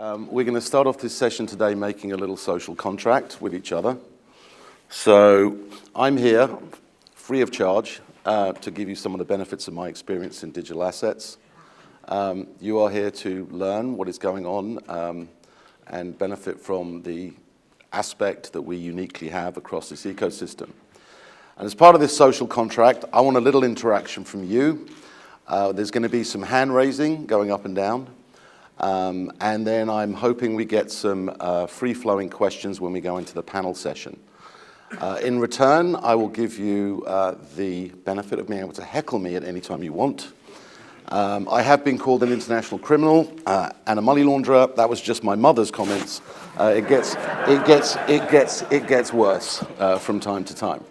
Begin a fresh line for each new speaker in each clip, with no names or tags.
We're going to start off this session today making a little social contract with each other. So I'm here, free of charge, to give you some of the benefits of my experience in digital assets. You are here to learn what is going on and benefit from the aspect that we uniquely have across this ecosystem. And as part of this social contract, I want a little interaction from you. There's going to be some hand raising going up and down. And then I'm hoping we get some free-flowing questions when we go into the panel session. In return, I will give you the benefit of being able to heckle me at any time you want. I have been called an international criminal and a money launderer. That was just my mother's comments. It gets worse from time to time.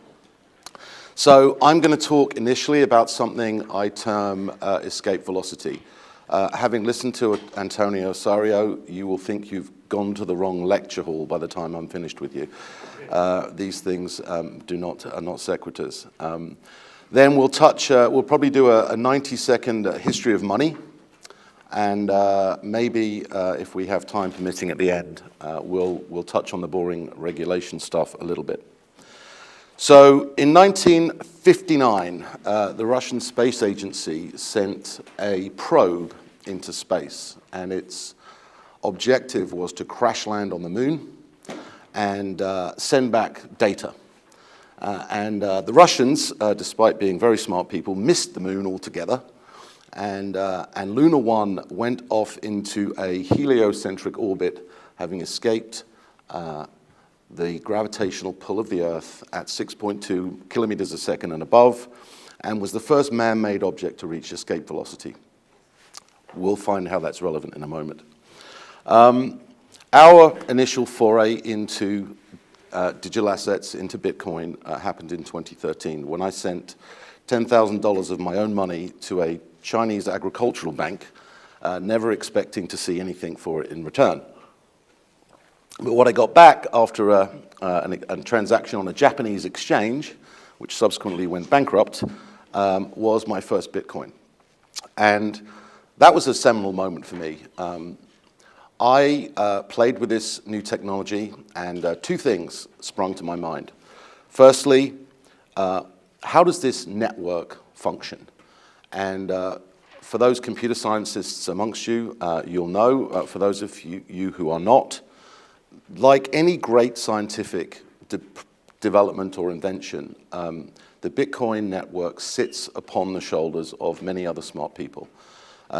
So I'm going to talk initially about something I term escape velocity. Having listened to Antonio Osorio, you will think you've gone to the wrong lecture hall by the time I'm finished with you. These things are not sequiturs. Then we'll probably do a 90-second history of money, and maybe if we have time permitting at the end, we'll touch on the boring regulation stuff a little bit. So in 1959, the Russian Space Agency sent a probe into space, and its objective was to crash land on the moon and send back data. And the Russians, despite being very smart people, missed the moon altogether, and Luna 1 went off into a heliocentric orbit, having escaped the gravitational pull of the Earth at 6.2 kilometers a second and above, and was the first man-made object to reach escape velocity. We'll find how that's relevant in a moment. Our initial foray into digital assets, into Bitcoin, happened in 2013 when I sent $10,000 of my own money to a Chinese agricultural bank, never expecting to see anything for it in return. But what I got back after a transaction on a Japanese exchange, which subsequently went bankrupt, was my first Bitcoin. And that was a seminal moment for me. I played with this new technology, and two things sprung to my mind. Firstly, how does this network function? And for those computer scientists amongst you, you'll know, for those of you who are not, like any great scientific development or invention, the Bitcoin network sits upon the shoulders of many other smart people.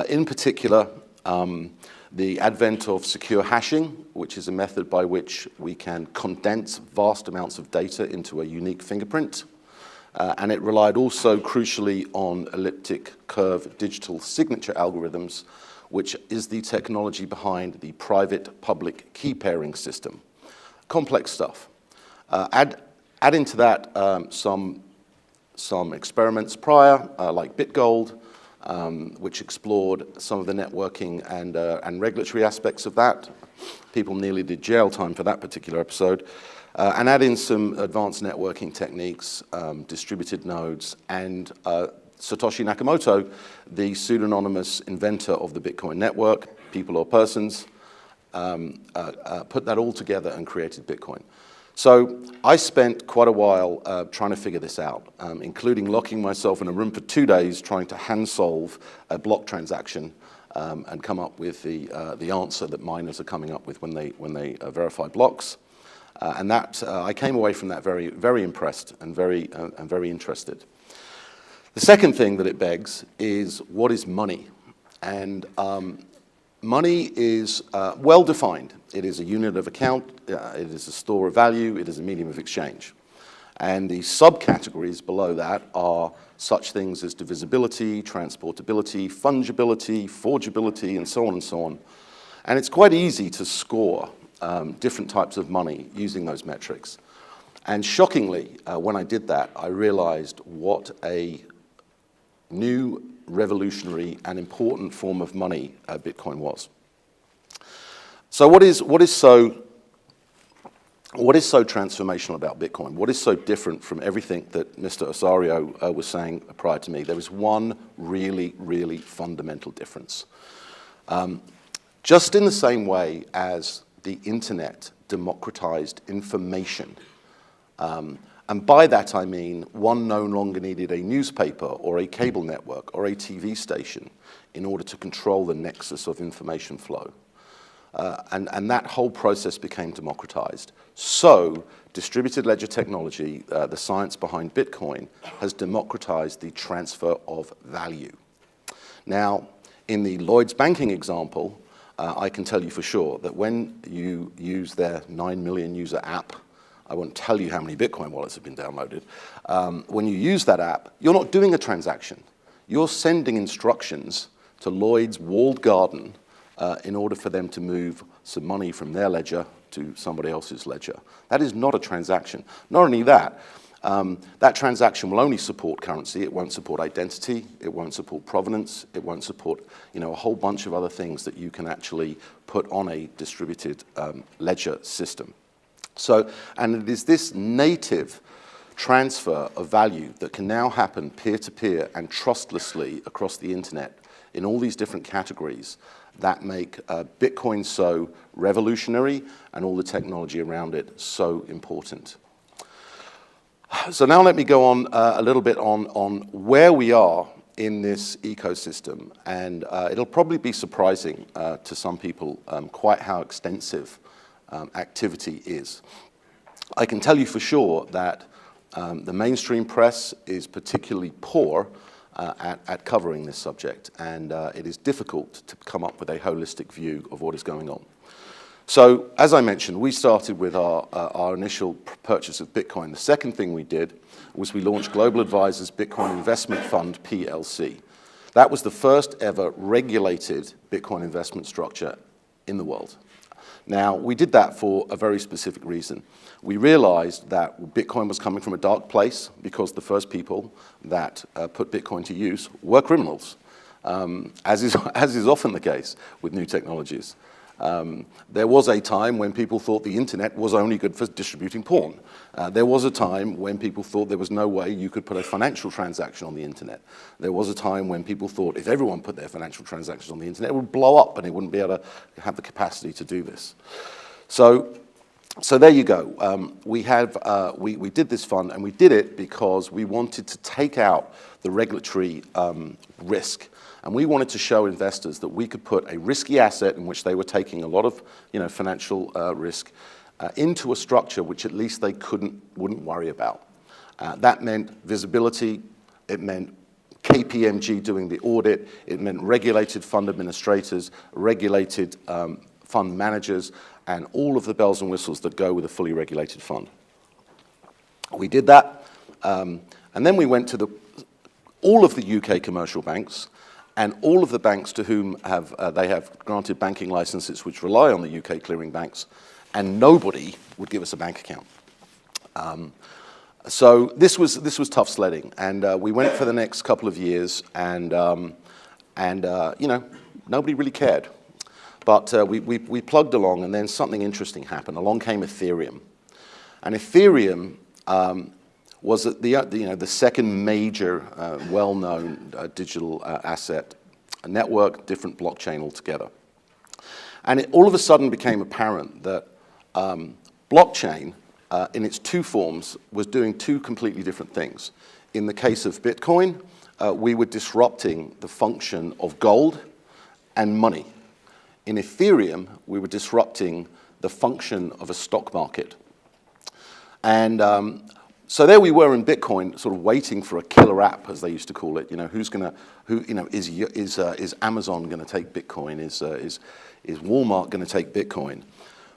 In particular, the advent of secure hashing, which is a method by which we can condense vast amounts of data into a unique fingerprint. And it relied also crucially on elliptic curve digital signature algorithms, which is the technology behind the private-public key pairing system. Complex stuff. Add into that some experiments prior, like BitGold, which explored some of the networking and regulatory aspects of that. People nearly did jail time for that particular episode. And add in some advanced networking techniques, distributed nodes, and Satoshi Nakamoto, the pseudonymous inventor of the Bitcoin network, people or persons, put that all together and created Bitcoin. So I spent quite a while trying to figure this out, including locking myself in a room for 2 days trying to hand solve a block transaction and come up with the answer that miners are coming up with when they verify blocks. And that I came away from that very, very impressed and very interested. The second thing that it begs is, what is money? And money is well defined. It is a unit of account, it is a store of value, it is a medium of exchange. And the subcategories below that are such things as divisibility, transportability, fungibility, forgeability, and so on and so on. And it's quite easy to score different types of money using those metrics. And shockingly, when I did that, I realized what a new, revolutionary, and important form of money Bitcoin was. So what is so transformational about Bitcoin? What is so different from everything that Mr. Osorio was saying prior to me? There is one really, really fundamental difference. Just in the same way as the internet democratized information, and by that I mean one no longer needed a newspaper or a cable network or a TV station in order to control the nexus of information flow. And that whole process became democratized. So distributed ledger technology, the science behind Bitcoin, has democratized the transfer of value. Now, in the Lloyds banking example, I can tell you for sure that when you use their 9 million user app, I won't tell you how many Bitcoin wallets have been downloaded. When you use that app, you're not doing a transaction. You're sending instructions to Lloyd's walled garden in order for them to move some money from their ledger to somebody else's ledger. That is not a transaction. Not only that, that transaction will only support currency. It won't support identity. It won't support provenance. It won't support, a whole bunch of other things that you can actually put on a distributed ledger system. So, and it is this native transfer of value that can now happen peer-to-peer and trustlessly across the internet in all these different categories that make Bitcoin so revolutionary and all the technology around it so important. So now let me go on a little bit on where we are in this ecosystem, and it'll probably be surprising to some people quite how extensive activity is. I can tell you for sure that the mainstream press is particularly poor at covering this subject, and it is difficult to come up with a holistic view of what is going on. So, as I mentioned, we started with our initial purchase of Bitcoin. The second thing we did was we launched Global Advisors Bitcoin Investment Fund, PLC. That was the first ever regulated Bitcoin investment structure in the world. Now, we did that for a very specific reason. We realized that Bitcoin was coming from a dark place because the first people that put Bitcoin to use were criminals, as is often the case with new technologies. There was a time when people thought the internet was only good for distributing porn. There was a time when people thought there was no way you could put a financial transaction on the internet. There was a time when people thought if everyone put their financial transactions on the internet, it would blow up and it wouldn't be able to have the capacity to do this. So there you go. We did this fund, and we did it because we wanted to take out the regulatory risk. And we wanted to show investors that we could put a risky asset in which they were taking a lot of financial risk into a structure which at least they wouldn't worry about. That meant visibility, it meant KPMG doing the audit, it meant regulated fund administrators, regulated fund managers, and all of the bells and whistles that go with a fully regulated fund. We did that, and then we went to all of the UK commercial banks and all of the banks to whom they have granted banking licenses which rely on the UK clearing banks, and nobody would give us a bank account. So this was tough sledding, and we went for the next couple of years, and nobody really cared. But we plugged along, and then something interesting happened. Along came Ethereum, and Ethereum was the second major, well-known digital asset, a network, different blockchain altogether. And it all of a sudden became apparent that blockchain, in its two forms, was doing two completely different things. In the case of Bitcoin, we were disrupting the function of gold and money. In Ethereum, we were disrupting the function of a stock market. And so there we were in Bitcoin, sort of waiting for a killer app, as they used to call it. Is Amazon going to take Bitcoin? Is Walmart going to take Bitcoin?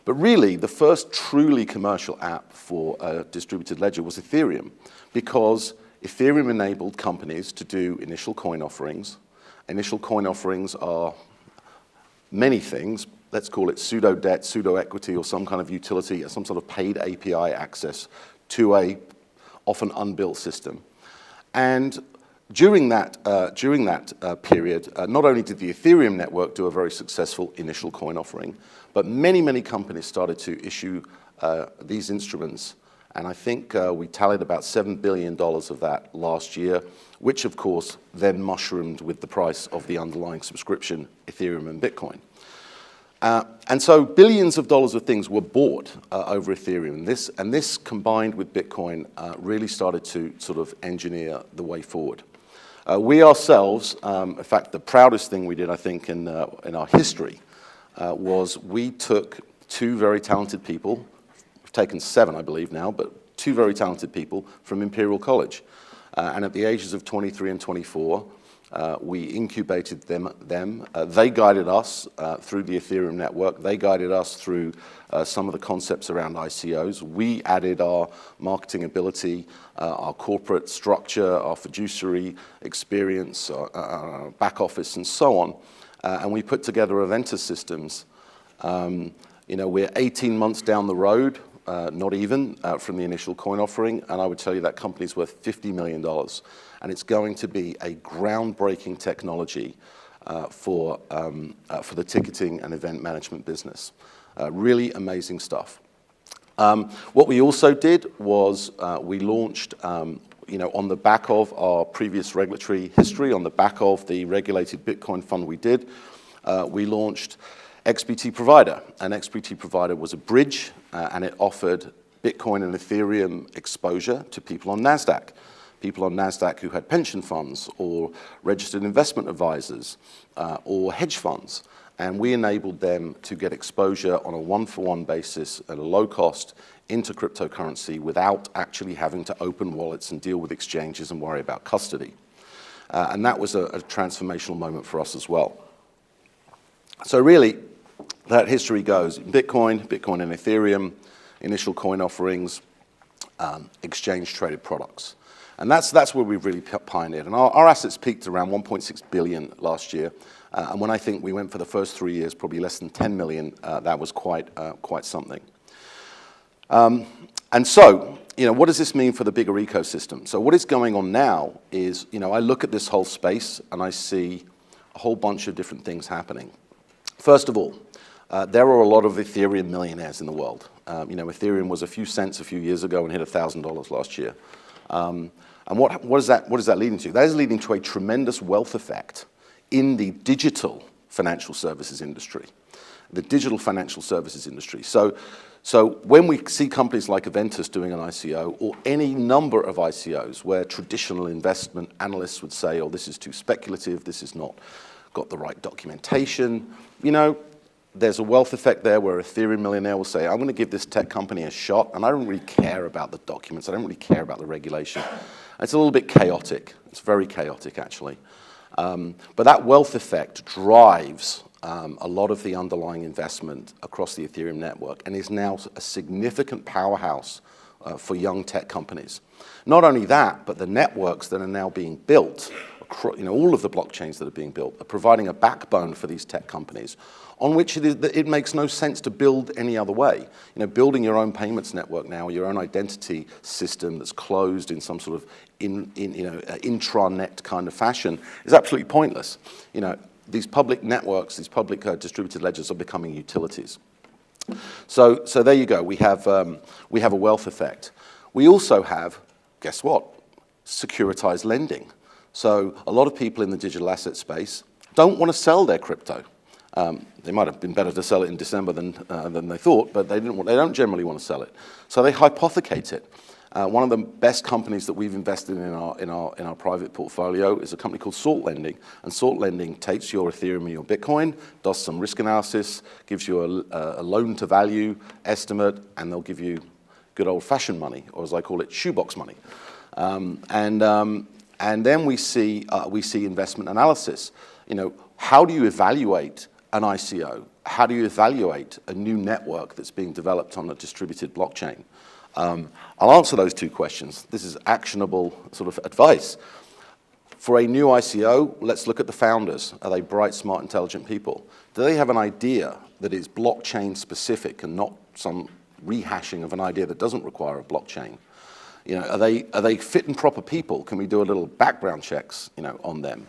But really, the first truly commercial app for a distributed ledger was Ethereum, because Ethereum enabled companies to do initial coin offerings. Initial coin offerings are many things. Let's call it pseudo-debt, pseudo-equity, or some kind of utility, some sort of paid API access to a often unbuilt system. And during that period, not only did the Ethereum network do a very successful initial coin offering, but many, many companies started to issue these instruments. And I think we tallied about $7 billion of that last year, which of course then mushroomed with the price of the underlying subscription, Ethereum and Bitcoin. And so billions of dollars of things were bought over Ethereum. And this combined with Bitcoin really started to sort of engineer the way forward. We ourselves, in fact, the proudest thing we did, I think, in our history was we took two very talented people. We've taken 7, I believe now, but 2 very talented people from Imperial College. And at the ages of 23 and 24, we incubated them. They guided us through the Ethereum network. They guided us through some of the concepts around ICOs. We added our marketing ability, our corporate structure, our fiduciary experience, our back office, and so on. And we put together Aventus Systems. We're 18 months down the road, not even, from the initial coin offering, and I would tell you that company's worth $50 million. And it's going to be a groundbreaking technology for the ticketing and event management business. Really amazing stuff. What we also did was we launched, on the back of our previous regulatory history, on the back of the regulated Bitcoin fund we did, we launched XBT Provider. And XBT Provider was a bridge, and it offered Bitcoin and Ethereum exposure to people on NASDAQ. People on NASDAQ who had pension funds or registered investment advisors or hedge funds. And we enabled them to get exposure on a one-for-one basis at a low cost into cryptocurrency without actually having to open wallets and deal with exchanges and worry about custody. And that was a transformational moment for us as well. So really, that history goes Bitcoin and Ethereum, initial coin offerings, exchange-traded products. And that's where we've really pioneered. And our assets peaked around 1.6 billion last year. And when I think we went for the first 3 years, probably less than 10 million, that was quite something. And so, what does this mean for the bigger ecosystem? So what is going on now is, I look at this whole space and I see a whole bunch of different things happening. First of all, there are a lot of Ethereum millionaires in the world. Ethereum was a few cents a few years ago and hit $1,000 last year. And what is that leading to? That is leading to a tremendous wealth effect in the digital financial services industry. The digital financial services industry. So when we see companies like Aventus doing an ICO, or any number of ICOs where traditional investment analysts would say, oh, this is too speculative, this has not got the right documentation, there's a wealth effect there where Ethereum millionaire will say, I'm going to give this tech company a shot, and I don't really care about the documents, I don't really care about the regulation. It's a little bit chaotic. It's very chaotic, actually. But that wealth effect drives a lot of the underlying investment across the Ethereum network and is now a significant powerhouse for young tech companies. Not only that, but the networks that are now being built, all of the blockchains that are being built are providing a backbone for these tech companies on which it makes no sense to build any other way. Building your own payments network now, your own identity system that's closed in some sort of intranet kind of fashion is absolutely pointless. These public networks, these public distributed ledgers are becoming utilities. So there you go. We have a wealth effect. We also have, guess what? Securitized lending. So a lot of people in the digital asset space don't want to sell their crypto. They might have been better to sell it in December than they thought, but they don't generally want to sell it. So they hypothecate it. One of the best companies that we've invested in our private portfolio is a company called Salt Lending. And Salt Lending takes your Ethereum and your Bitcoin, does some risk analysis, gives you a loan-to-value estimate, and they'll give you good old-fashioned money, or as I call it, shoebox money. And then we see investment analysis. How do you evaluate an ICO? How do you evaluate a new network that's being developed on a distributed blockchain? I'll answer those 2 questions. This is actionable sort of advice. For a new ICO, let's look at the founders. Are they bright, smart, intelligent people? Do they have an idea that is blockchain specific and not some rehashing of an idea that doesn't require a blockchain? Are they fit and proper people? Can we do a little background checks, on them?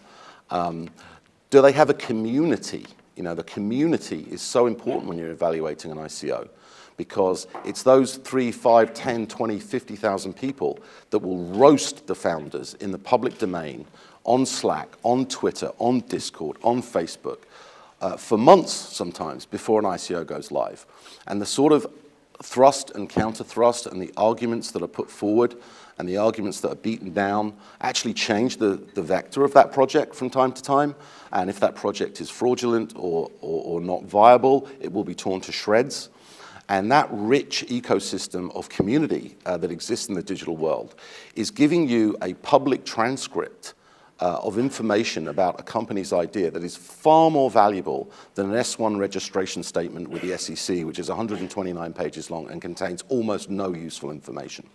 Do they have a community? The community is so important when you're evaluating an ICO because it's those 3, 5, 10, 20, 50,000 people that will roast the founders in the public domain, on Slack, on Twitter, on Discord, on Facebook, for months sometimes before an ICO goes live. And the sort of thrust and counter-thrust and the arguments that are put forward and the arguments that are beaten down actually change the vector of that project from time to time. And if that project is fraudulent or not viable, it will be torn to shreds. And that rich ecosystem of community that exists in the digital world is giving you a public transcript of information about a company's idea that is far more valuable than an S1 registration statement with the SEC, which is 129 pages long and contains almost no useful information.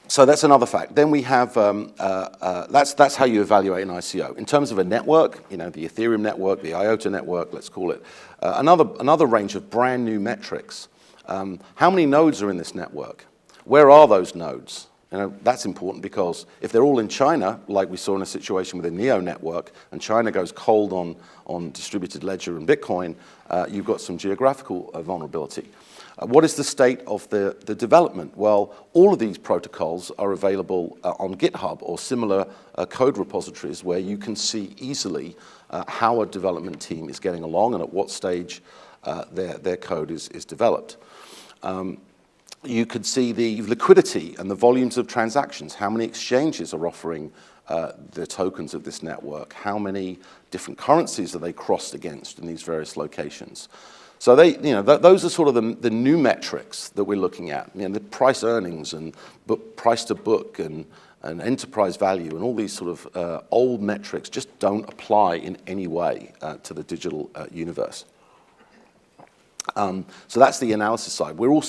So that's another fact. Then we have, that's how you evaluate an ICO. In terms of a network, the Ethereum network, the IOTA network, let's call it, another range of brand new metrics. How many nodes are in this network? Where are those nodes? That's important because if they're all in China, like we saw in a situation with the NEO network, and China goes cold on distributed ledger and Bitcoin, you've got some geographical vulnerability. What is the state of the development? Well, all of these protocols are available on GitHub or similar code repositories where you can see easily how a development team is getting along and at what stage their code is developed. You could see the liquidity and the volumes of transactions, how many exchanges are offering the tokens of this network, how many different currencies are they crossed against in these various locations. So those are sort of the new metrics that we're looking at. The price earnings and price to book and enterprise value and all these sort of old metrics just don't apply in any way to the digital universe. So that's the analysis side. We're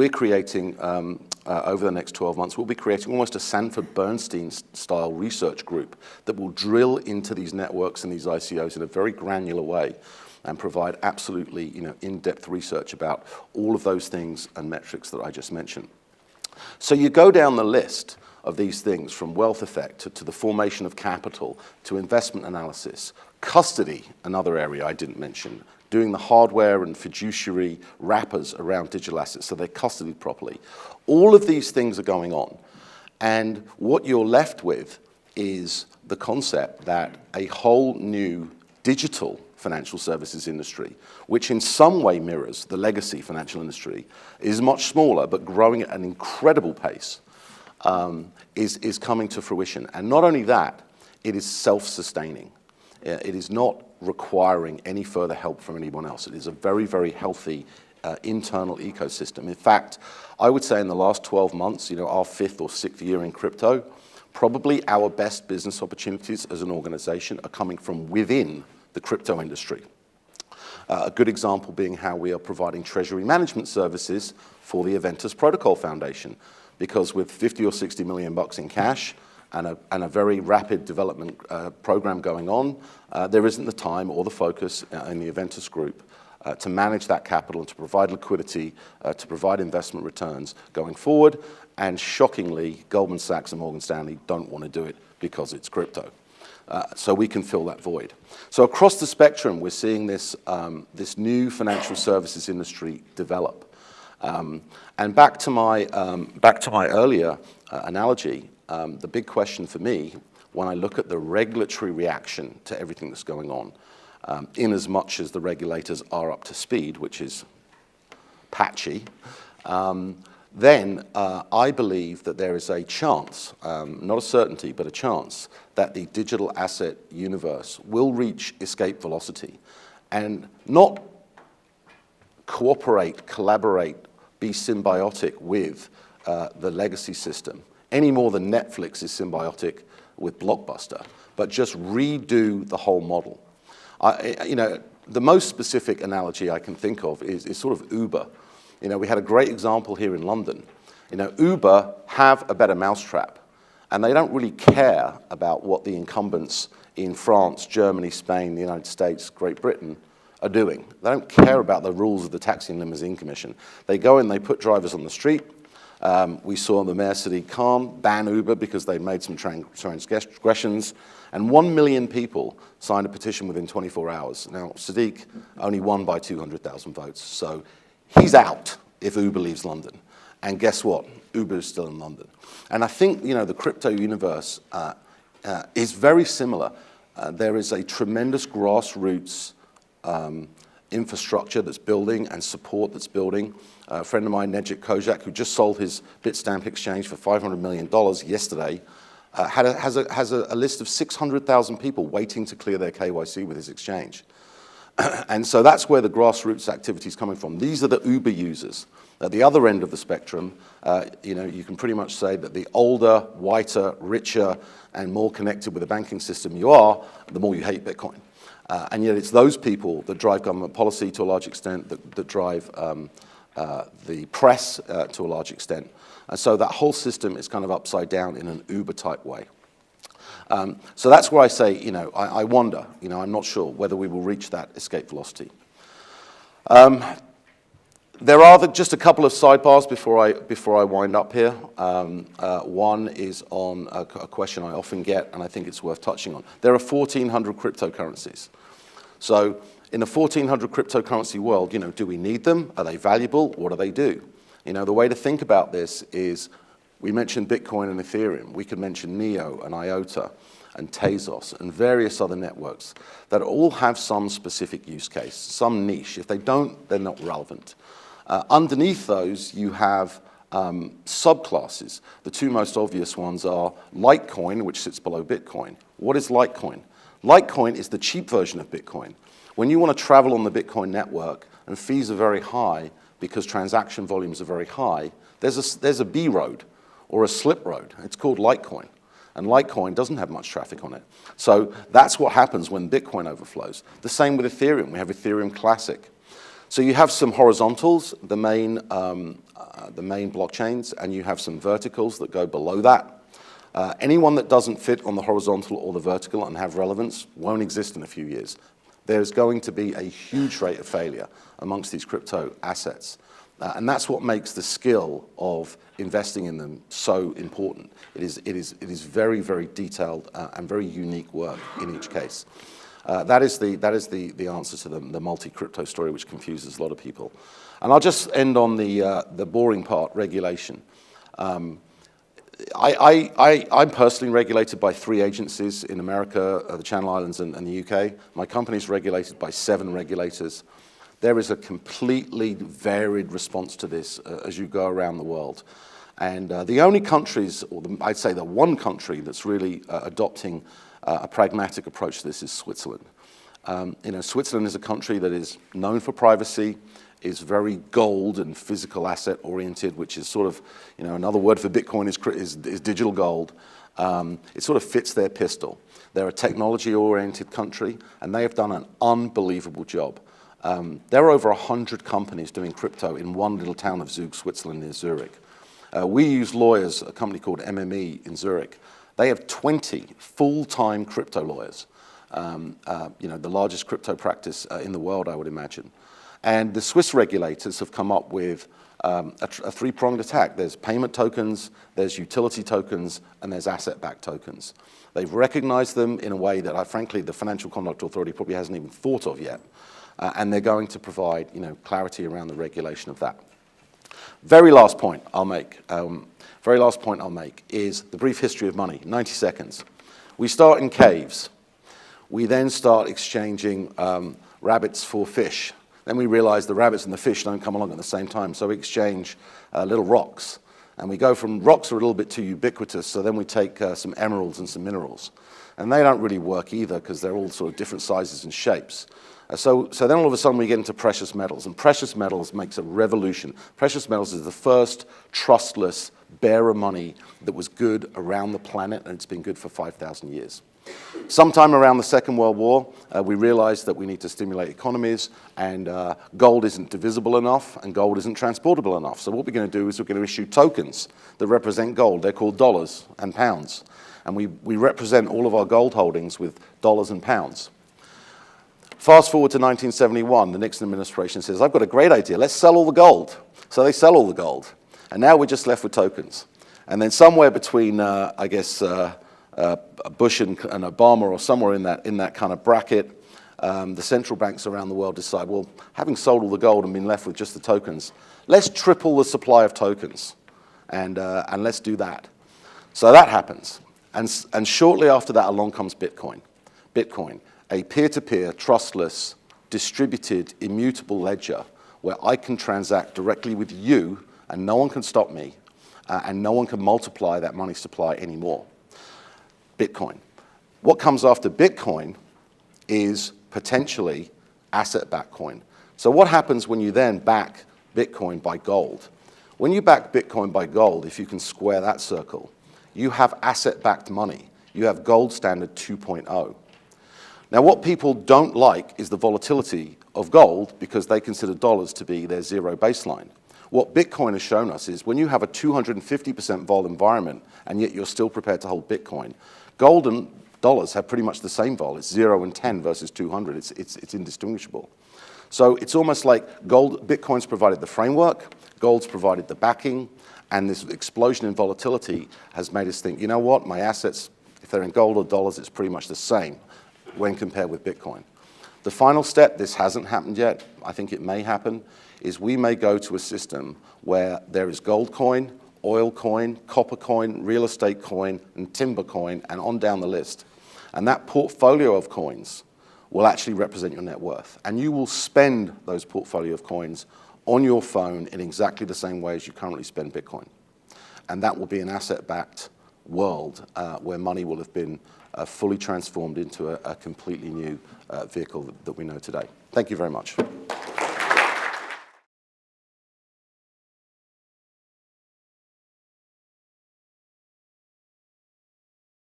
creating over the next 12 months, we'll be creating almost a Sanford Bernstein style research group that will drill into these networks and these ICOs in a very granular way and provide absolutely in-depth research about all of those things and metrics that I just mentioned. So you go down the list of these things from wealth effect to the formation of capital to investment analysis, custody, another area I didn't mention, doing the hardware and fiduciary wrappers around digital assets so they're custodied properly. All of these things are going on. And what you're left with is the concept that a whole new digital financial services industry, which in some way mirrors the legacy financial industry, is much smaller but growing at an incredible pace, is coming to fruition. And not only that, it is self-sustaining. It is not requiring any further help from anyone else. It is a very, very healthy internal ecosystem. In fact, I would say in the last 12 months, our 5th or 6th year in crypto, probably our best business opportunities as an organization are coming from within the crypto industry. A good example being how we are providing treasury management services for the Aventus Protocol Foundation, because with 50 or 60 million bucks in cash and a very rapid development program going on, there isn't the time or the focus in the Aventus group to manage that capital and to provide liquidity, to provide investment returns going forward. And shockingly, Goldman Sachs and Morgan Stanley don't want to do it because it's crypto. So we can fill that void. So across the spectrum, we're seeing this new financial services industry develop. And back to my earlier analogy, the big question for me, when I look at the regulatory reaction to everything that's going on, in as much as the regulators are up to speed, which is patchy, then I believe that there is a chance, not a certainty, but a chance, that the digital asset universe will reach escape velocity and not cooperate, collaborate, be symbiotic with the legacy system, any more than Netflix is symbiotic with Blockbuster, but just redo the whole model. The most specific analogy I can think of is sort of Uber. We had a great example here in London. Uber have a better mousetrap, and they don't really care about what the incumbents in France, Germany, Spain, the United States, Great Britain are doing. They don't care about the rules of the Taxi and Limousine Commission. They go in, they put drivers on the street. We saw the Mayor Sadiq Khan ban Uber because they made some transgressions, and 1 million people signed a petition within 24 hours. Now, Sadiq only won by 200,000 votes, so he's out if Uber leaves London. And guess what? Uber is still in London. And I think, the crypto universe is very similar. There is a tremendous grassroots infrastructure that's building and support that's building. A friend of mine, Nejit Kojak, who just sold his Bitstamp exchange for $500 million yesterday, has a list of 600,000 people waiting to clear their KYC with his exchange. And so that's where the grassroots activity is coming from. These are the Uber users. At the other end of the spectrum, you can pretty much say that the older, whiter, richer, and more connected with the banking system you are, the more you hate Bitcoin. And yet it's those people that drive government policy to a large extent, that drive the press to a large extent. And so that whole system is kind of upside down in an Uber-type way. So that's where I say, I wonder, I'm not sure whether we will reach that escape velocity. There are just a couple of sidebars before I wind up here. One is on a question I often get, and I think it's worth touching on. There are 1,400 cryptocurrencies. So in a 1,400 cryptocurrency world, do we need them? Are they valuable? What do they do? The way to think about this is, we mentioned Bitcoin and Ethereum. We could mention Neo and IOTA and Tezos and various other networks that all have some specific use case, some niche. If they don't, they're not relevant. Underneath those, you have subclasses. The two most obvious ones are Litecoin, which sits below Bitcoin. What is Litecoin? Litecoin is the cheap version of Bitcoin. When you want to travel on the Bitcoin network and fees are very high because transaction volumes are very high, there's a B road or a slip road. It's called Litecoin. And Litecoin doesn't have much traffic on it. So that's what happens when Bitcoin overflows. The same with Ethereum. We have Ethereum Classic. So you have some horizontals, the main blockchains, and you have some verticals that go below that. Anyone that doesn't fit on the horizontal or the vertical and have relevance won't exist in a few years. There's going to be a huge rate of failure amongst these crypto assets. And that's what makes the skill of investing in them so important. It is very, very detailed and very unique work in each case. That is the answer to the multi-crypto story, which confuses a lot of people. And I'll just end on the boring part, regulation. I'm personally regulated by 3 agencies in America, the Channel Islands, and the UK. My company's regulated by 7 regulators. There is a completely varied response to this as you go around the world. And the only countries, or I'd say the one country that's really adopting a pragmatic approach to this is Switzerland. Switzerland is a country that is known for privacy, is very gold and physical asset oriented, which is sort of, another word for Bitcoin is digital gold. It sort of fits their pistol. They're a technology oriented country, and they have done an unbelievable job. There are over 100 companies doing crypto in one little town of Zug, Switzerland, near Zurich. We use lawyers, a company called MME in Zurich. They have 20 full-time crypto lawyers, the largest crypto practice in the world, I would imagine. And the Swiss regulators have come up with a three-pronged attack. There's payment tokens, there's utility tokens, and there's asset-backed tokens. They've recognized them in a way that, frankly, the Financial Conduct Authority probably hasn't even thought of yet. And they're going to provide, clarity around the regulation of that. Very last point I'll make is the brief history of money, 90 seconds. We start in caves. We then start exchanging rabbits for fish. Then we realize the rabbits and the fish don't come along at the same time, so we exchange little rocks. And we go from rocks are a little bit too ubiquitous, so then we take some emeralds and some minerals. And they don't really work either because they're all sort of different sizes and shapes. So then all of a sudden we get into precious metals, and precious metals makes a revolution. Precious metals is the first trustless bearer money that was good around the planet, and it's been good for 5,000 years. Sometime around the Second World War, we realized that we need to stimulate economies, and gold isn't divisible enough, and gold isn't transportable enough. So what we're going to do is we're going to issue tokens that represent gold. They're called dollars and pounds. And we represent all of our gold holdings with dollars and pounds. Fast forward to 1971, the Nixon administration says, I've got a great idea, let's sell all the gold. So they sell all the gold. And now we're just left with tokens. And then somewhere between, Bush and Obama, or somewhere in that kind of bracket, the central banks around the world decide, well, having sold all the gold and been left with just the tokens, let's triple the supply of tokens. And let's do that. So that happens. And shortly after that, along comes Bitcoin. Bitcoin, a peer-to-peer, trustless, distributed, immutable ledger where I can transact directly with you and no one can stop me and no one can multiply that money supply anymore. Bitcoin. What comes after Bitcoin is potentially asset-backed coin. So what happens when you then back Bitcoin by gold? When you back Bitcoin by gold, if you can square that circle, you have asset-backed money. You have gold standard 2.0. Now, what people don't like is the volatility of gold because they consider dollars to be their zero baseline. What Bitcoin has shown us is when you have a 250% vol environment and yet you're still prepared to hold Bitcoin, gold and dollars have pretty much the same vol. It's 0 and 10 versus 200. It's indistinguishable. So it's almost like Bitcoin's provided the framework, gold's provided the backing, and this explosion in volatility has made us think, you know what, my assets, if they're in gold or dollars, it's pretty much the same when compared with Bitcoin. The final step, this hasn't happened yet, I think it may happen, is we may go to a system where there is gold coin, oil coin, copper coin, real estate coin, and timber coin, and on down the list. And that portfolio of coins will actually represent your net worth. And you will spend those portfolio of coins on your phone in exactly the same way as you currently spend Bitcoin. And that will be an asset-backed world where money will have been fully transformed into a completely new vehicle that we know today. Thank you very much.